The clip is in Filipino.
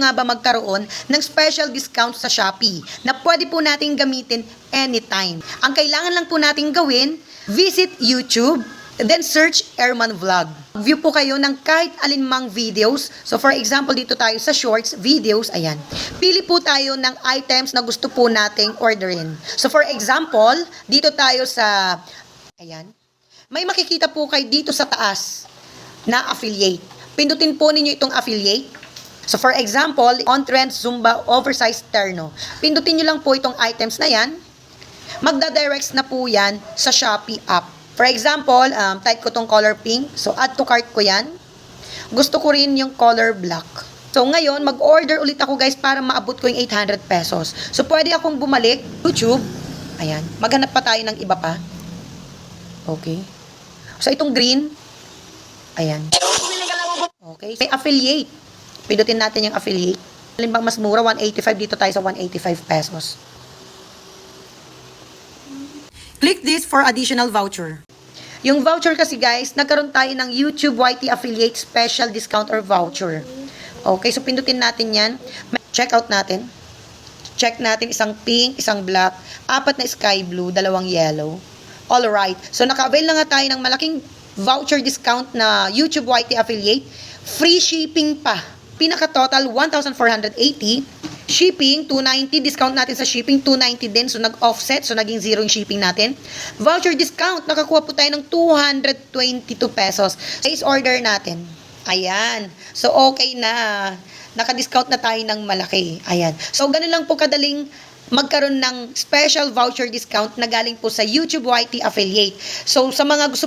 nga ba magkaroon ng special discount sa Shopee na pwede po natin gamitin anytime. Ang kailangan lang po natin gawin, visit YouTube, then search Airman Vlog. View po kayo ng kahit alinmang videos. So for example, dito tayo sa shorts, videos, ayan. Pili po tayo ng items na gusto po nating orderin. So for example, dito tayo sa, ayan, may makikita po kayo dito sa taas na affiliate. Pindutin po ninyo itong affiliate. So for example, on-trend Zumba oversized terno. Pindutin nyo lang po itong items na yan. Magdadirects na po yan sa Shopee app. For example, type ko tong color pink. So add to cart ko yan. Gusto ko rin yung color black. So ngayon, mag-order ulit ako guys para maabot ko yung 800 pesos. So pwede akong bumalik, YouTube. Ayan, maghanap pa tayo ng iba pa. Okay. So itong green. Ayan. Okay. May affiliate. Pindutin natin yung affiliate. Halimbawa mas mura, 185. Dito tayo sa 185 pesos. Click this for additional voucher. Yung voucher kasi guys, nagkaroon tayo ng YouTube YT Affiliate Special Discount or Voucher. Okay, so pindutin natin yan. Check out natin. Check natin isang pink, isang black, 4 na sky blue, 2 yellow. Alright, so naka-avail na nga tayo ng malaking voucher discount na YouTube YT Affiliate. Free shipping pa. Pinaka-total, 1,480. Shipping, 290. Discount natin sa shipping, 290 din. So, nag-offset. So, naging zero yung shipping natin. Voucher discount, nakakuha po tayo ng 222 pesos. Place order natin. Ayan. So, okay na. Naka-discount na tayo ng malaki. Ayan. So, ganun lang po kadaling magkaroon ng special voucher discount na galing po sa YouTube YT Affiliate. So, sa mga gusto